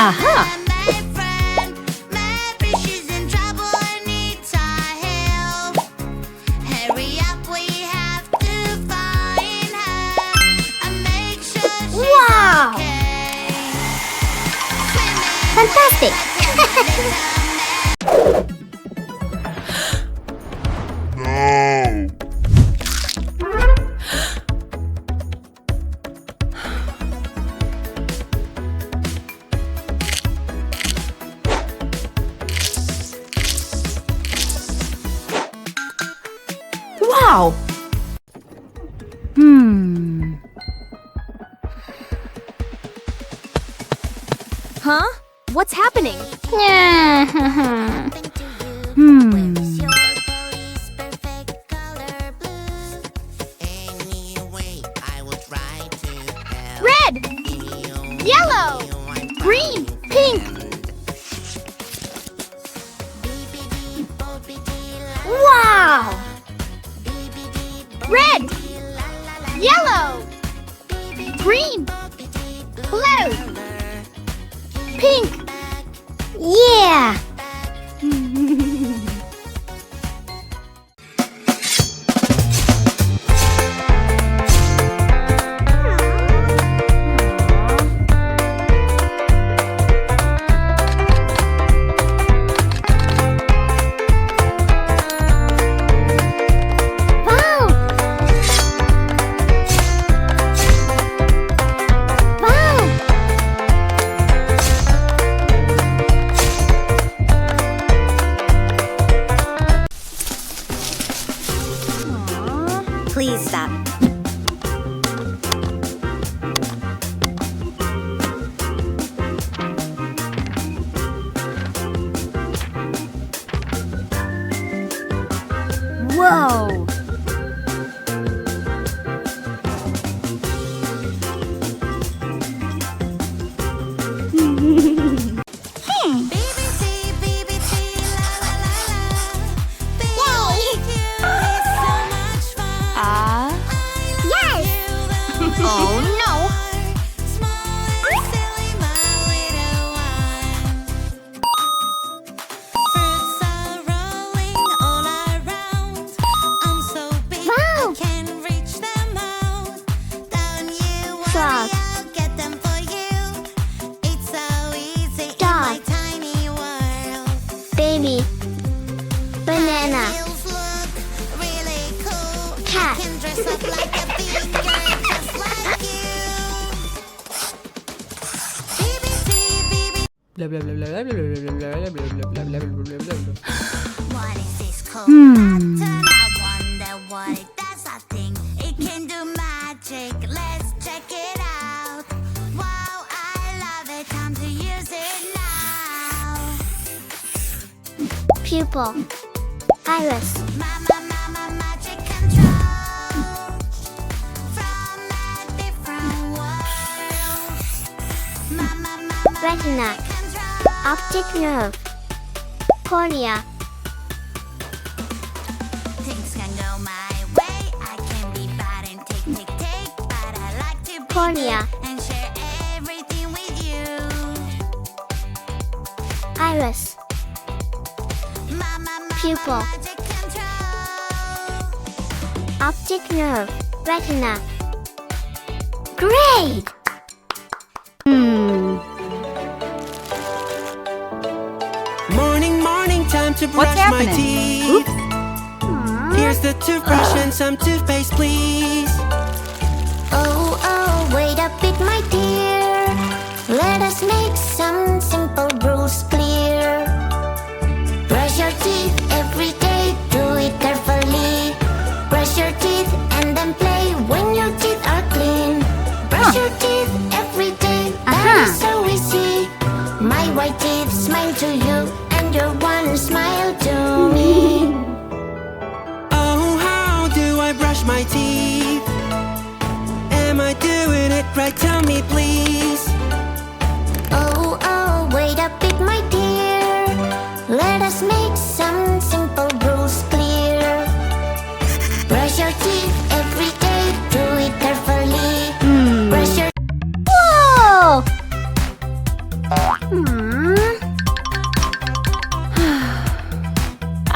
Aha! Wow! Fantastic! Wow! Huh? What's happening? Red! Yellow! Green! Pink! Wow! Red! Yellow! Green! Blue! Pink! Yeah! Wow! Wow! Please stop. Whoa! Oh no! Wow! Frog. Dog. Baby. Banana. Cat. Blah blah blah blah blah blah blah blah blah blah blah blah. What is this called? Pattern? I wonder what it does. I think it can do magic. Let's check it out. Wow, I love it. Time to use it now. Pupil. Iris. Mama, magic control from a different world. Mama, Retina. control. Optic nerve. Cornea. Things can go my way. I can be bad and take, but I like to be Cornea. good and share everything with you. Iris. Mama, Pupil. magic control. Optic nerve. Retina. Great! Morning, time to brush my teeth. Here's the toothbrush and some toothpaste, please. Oh, wait a bit, my dear. Let us make some simple rules clear. Brush your teeth every day, do it carefully. Brush your teeth and then play when your teeth are clean. Brush your teeth every day, that is so easy. My white teeth smile to you, and your one smile to me. Oh, how do I brush my teeth? Am I doing it right? Tell me, please. Oh, wait a bit, my dear. Let us make some simple rules clear. Brush your teeth every day, do it carefully. Brush your Whoa!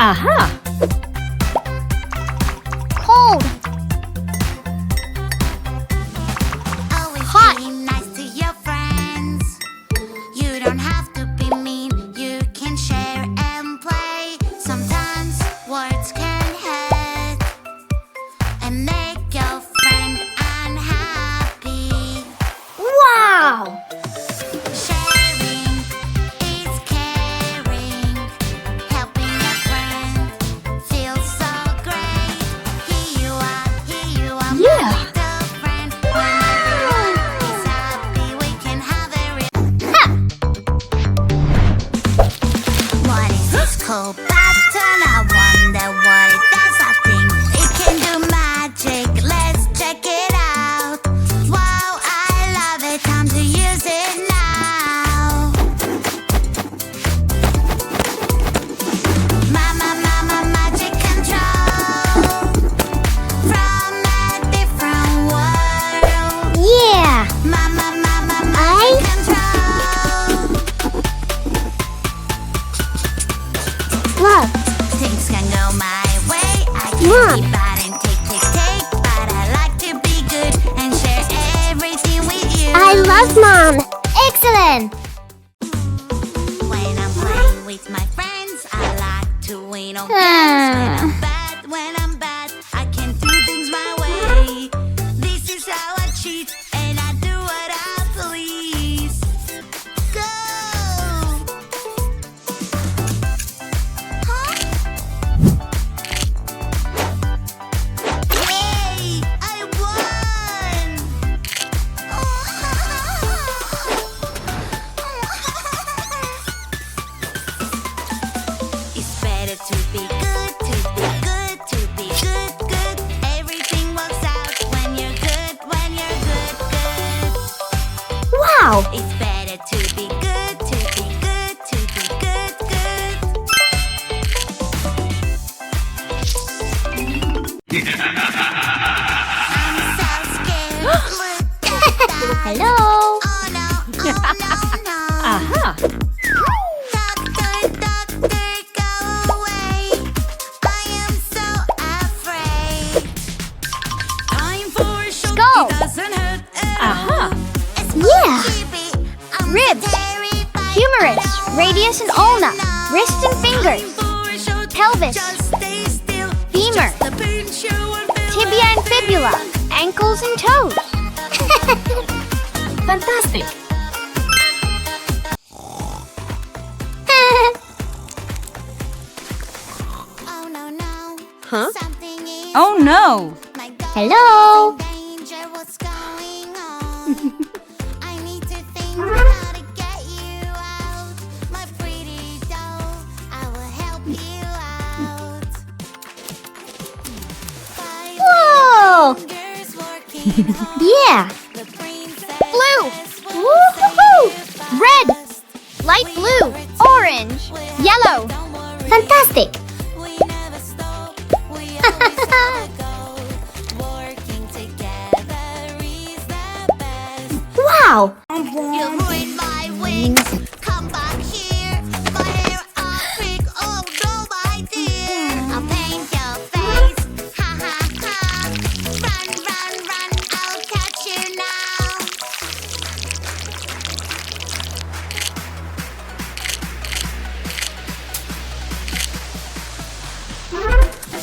Aha! Cold. Always Hot. be nice to your friends. You don't have to be mean. You can share and play. Sometimes words can hurt and make your friend unhappy. Wow! Sharing is caring. Helping a friend feels so great. Here you are, my Yeah. little friend. When everyone is happy, we can have a What is this cool button? I wonder what it does. I think it can do magic. Let's check it out. Wow, I love it. Time to use it now. Mama, magic control from a different world. Yeah! Mama, magic control. Love. Things can go my way. I can Mom. be bad and take, but I like to be good and share everything with you. I love Mom. Excellent. When I'm playing with my friends, I like to win on games. When I'm bad, I can do things my way. This is how I cheat, and I do what I please. Go! Huh? Yay! I won! It's better to be good, to be good, to be good, good. Everything works out when you're good, good. Wow! It's better to be good, to be good, to be good, good. I'm so scared. Look at that. Hello. Oh no, no. Aha! Doctor, go away. I am so afraid. Time for a shot. Go. It doesn't hurt at Aha. all. It's Yeah. creepy. I'm Ribs. terrified. Humerus, radius and ulna, wrists and fingers, Time for a shot. pelvis, Just stay still. femur, Just a pinch, you will feel tibia and fibula, ankles and toes. Fantastic! Oh no, no. Huh? Something is Oh no! my God. Hello. Danger, what's going on? I need to think how to get you out. My pretty doll, I will help you out. Five Whoa! fingers working on Yeah. the princess. Blue. will Woohoo! save you Red. fast. Light blue, orange, yellow. Don't worry, Fantastic. we never stop. We always gotta go. Working together is the best. Wow. You ruined my wings. Come back here. My hair all pink. Oh no, my dear. I'll paint your face. Ha ha ha. Run. I'll catch you now.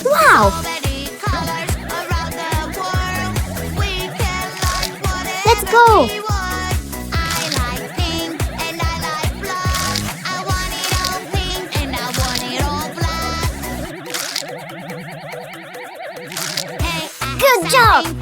Wow. So many colors around the world. We can like whatever Let's go. we want. I like pink and I like black. I want it all pink and I want it all black. Hey, I have Good job. something